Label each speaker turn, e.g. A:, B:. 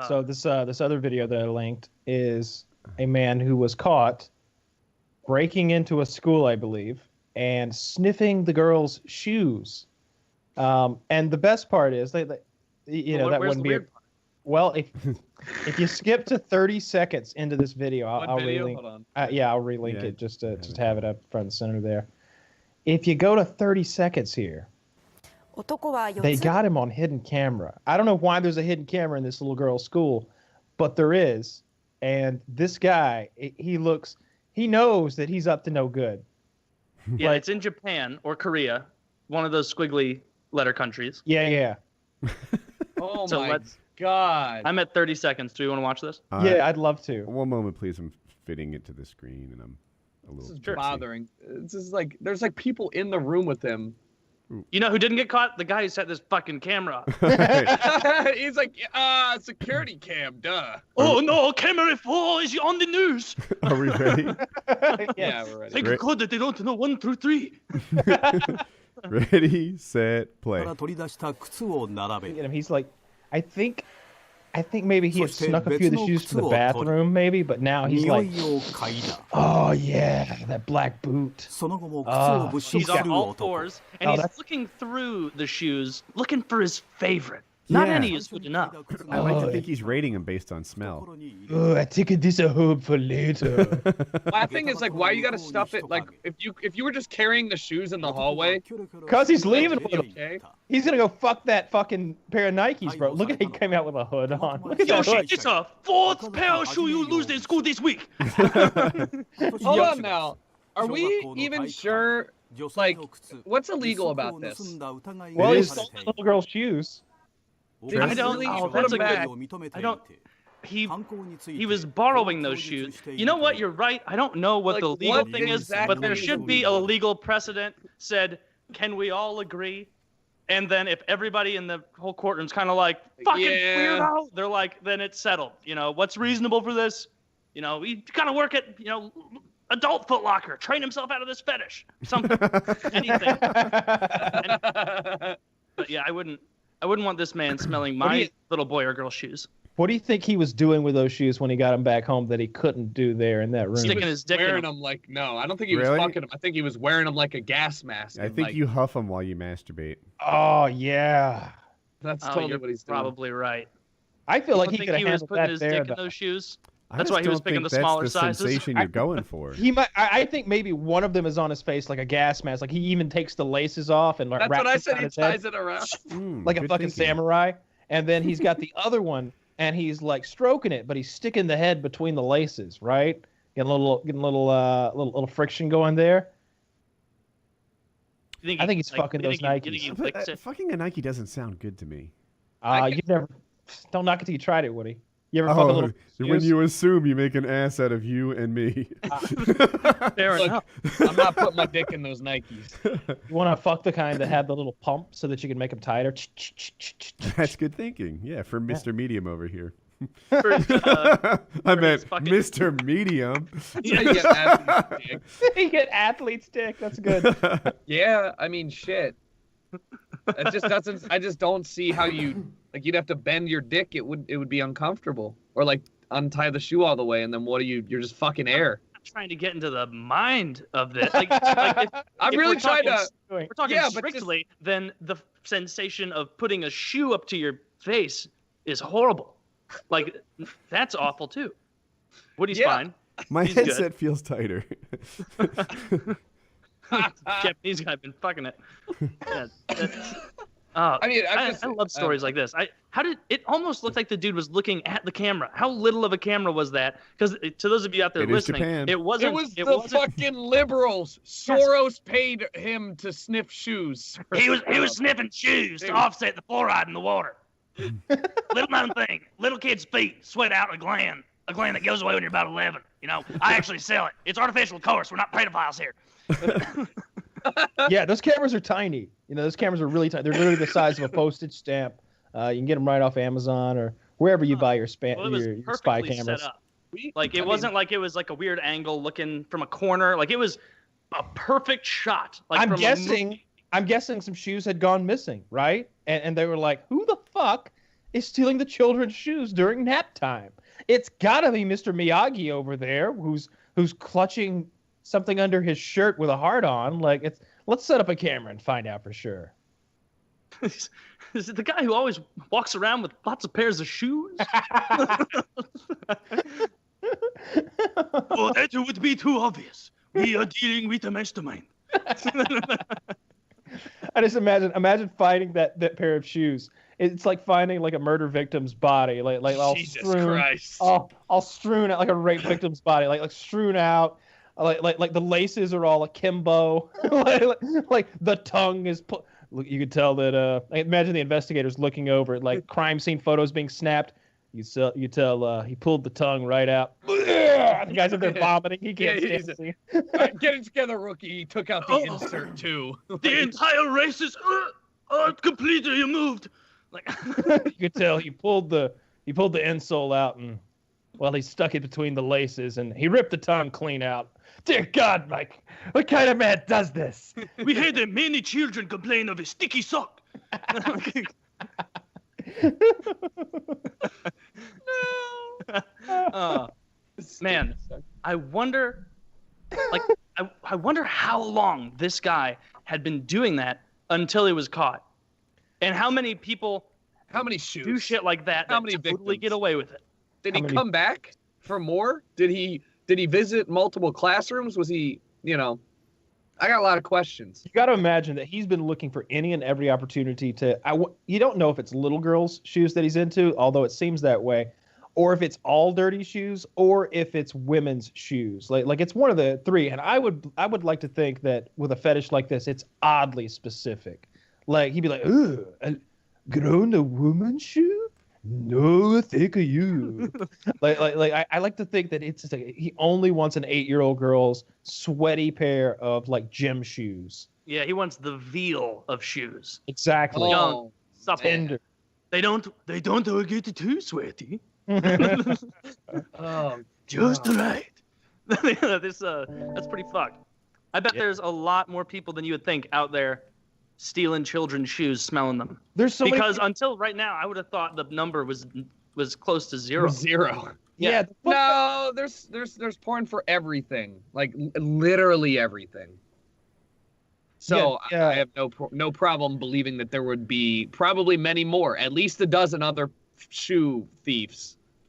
A: So this other video that I linked is a man who was caught breaking into a school, I believe, and sniffing the girls' shoes. And the best part is that wouldn't be. Well, if you skip to 30 seconds into this video, I'll relink. Hold on. I'll relink it just to have it up front and center there. If you go to 30 seconds here, they got him on hidden camera. I don't know why there's a hidden camera in this little girl's school, but there is. And this guy, he knows that he's up to no good.
B: Yeah, it's in Japan or Korea, one of those squiggly letter countries.
A: Yeah.
C: Oh my God.
B: I'm at 30 seconds. Do you want to watch this?
A: Yeah, I'd love to.
D: One moment, please. I'm fitting it to the screen, and I'm a little.
C: This is bothering. It's just like there's like people in the room with him.
B: You know who didn't get caught? The guy who set this fucking camera.
C: He's like, security cam, duh.
B: Oh no, camera 4 is on the news.
D: Are we ready?
C: Yeah, we're ready.
B: Thank God that they don't know 1 through 3.
D: Ready, set, play.
A: He's like, I think maybe he had snuck a few of the shoes to the bathroom, maybe, but now he's like, oh yeah, that black boot.
B: He's on all fours, and he's looking through the shoes, looking for his favorite. Not any is good enough.
D: I like to think he's rating him based on smell.
A: Oh, I take this home for later.
C: My thing is like, why you gotta stuff it? Like, if you were just carrying the shoes in the hallway,
A: cause he's leaving with them. Okay? He's gonna go fuck that fucking pair of Nikes, bro. Look at he came out with a hood on. Look at that hood.
B: It's a 4th pair of shoe you lose in school this week.
C: Hold on now. Are we even sure? Like, what's illegal about this?
A: Well, he stole the little girl's shoes.
B: I don't. Oh, that's a good. I don't. He was borrowing those shoes. You know what? You're right. I don't know what the legal thing is, but there should be a legal precedent. Said, can we all agree? And then if everybody in the whole courtroom's kind of like fucking weirdo, they're like, then it's settled. You know, what's reasonable for this? You know, we gotta work at adult Foot Locker, train himself out of this fetish, something, anything. But yeah, I wouldn't want this man smelling my little boy or girl shoes.
A: What do you think he was doing with those shoes when he got them back home that he couldn't do there in that room?
B: Sticking his dick
C: wearing them like, no, I don't think he was fucking them. I think he was wearing them like a gas mask.
D: I think you huff them while you masturbate.
A: Oh, yeah.
C: That's totally what he's doing.
B: Probably right.
A: I feel like he could have handled
B: putting
A: that
B: his
A: there,
B: dick in those shoes. That's why he was picking the smaller sizes.
D: That's the sensation you're going for.
A: He might. I think maybe one of them is on his face like a gas mask. Like he even takes the laces off and like.
C: That's what I said. He ties
A: it
C: around
A: like a fucking samurai. And then he's got the other one, and he's like stroking it, but he's sticking the head between the laces, right? Getting a little friction going there. I think he's fucking those Nikes.
D: Fucking a Nike doesn't sound good to me.
A: You never. Don't knock it till you tried it, Woody. You ever fuck a little
D: when you assume you make an ass out of you and me.
B: Fair enough.
C: I'm not putting my dick in those Nikes.
A: You want to fuck the kind that had the little pump so that you can make them tighter?
D: That's good thinking. Yeah, for Mr. Medium over here.
B: I
D: meant Mr. Medium.
A: You get athlete's dick. That's good.
C: Yeah, I mean, shit. It just doesn't. I just don't see how you like. You'd have to bend your dick. It would be uncomfortable. Or like untie the shoe all the way, and then what are you? You're just fucking air.
B: I'm trying to get into the mind of this. Like
C: I'm really trying to.
B: We're talking strictly. Then the sensation of putting a shoe up to your face is horrible. Like that's awful too. Woody's fine.
D: My headset feels tighter.
B: Japanese guy been fucking it. Yeah, I mean, I love stories like this. How did it almost look like the dude was looking at the camera? How little of a camera was that? Because to those of you out there listening, it wasn't.
C: It was the fucking liberals. Soros paid him to sniff shoes.
B: He was sniffing shoes to offset the fluoride in the water. Little known thing. Little kids' feet sweat out a gland that goes away when you're about 11. You know, I actually sell it. It's artificial, of course. We're not pedophiles here.
A: Yeah, those cameras are tiny. You know, those cameras are really tiny. They're literally the size of a postage stamp. You can get them right off Amazon or wherever you buy your spy cameras.
B: Set up. Like it wasn't like it was like a weird angle looking from a corner. Like it was a perfect shot. Like I'm guessing some shoes had gone missing, right? And they were like, who the fuck
A: is stealing the children's shoes during nap time. It's gotta be Mr. Miyagi over there who's clutching something under his shirt with a heart on. Like, let's set up a camera and find out for sure.
B: Is it the guy who always walks around with lots of pairs of shoes? Oh, that would be too obvious. We are dealing with a mastermind.
A: I just imagine finding that pair of shoes. It's like finding like a murder victim's body, like all
C: Jesus
A: strewn,
C: Christ.
A: all strewn out like a rape victim's body, like strewn out, like the laces are all akimbo, like the tongue is. You could tell that. I imagine the investigators looking over it, like crime scene photos being snapped. You tell he pulled the tongue right out. The guy's up there vomiting. He can't stand it.
C: All right, get it together, rookie. He took out the insert too.
B: The entire race is completely removed. Like
A: you could tell he pulled the insole out and he stuck it between the laces and he ripped the tongue clean out. Dear God, Mike, what kind of man does this?
B: We had many children complain of a sticky sock. Man, I wonder how long this guy had been doing that until he was caught, and how many people,
C: how many shoes
B: do shit like that?
C: How many
B: totally
C: victims?
B: Get away with it?
C: Did he come back for more? Did he visit multiple classrooms? Was he, I got a lot of questions.
A: You got to imagine that he's been looking for any and every opportunity to. You don't know if it's little girls' shoes that he's into, although it seems that way, or if it's all dirty shoes, or if it's women's shoes. Like it's one of the three. And I would like to think that with a fetish like this, it's oddly specific. Like he'd be like, "Ugh, grown a woman's shoe? No, thank you." I like to think that it's like he only wants an 8-year-old girl's sweaty pair of like gym shoes.
B: Yeah, he wants the veal of shoes.
A: Exactly.
B: Young, supple.
A: Tender.
B: They don't get too sweaty. Just right. That's pretty fucked. I bet there's a lot more people than you would think out there stealing children's shoes, smelling them.
A: There's so
B: because
A: many...
B: until right now, I would have thought the number was close to zero.
C: Zero.
A: Yeah.
C: No, there's porn for everything, like literally everything. So
A: yeah.
C: I have no problem believing that there would be probably many more, at least a dozen other shoe thieves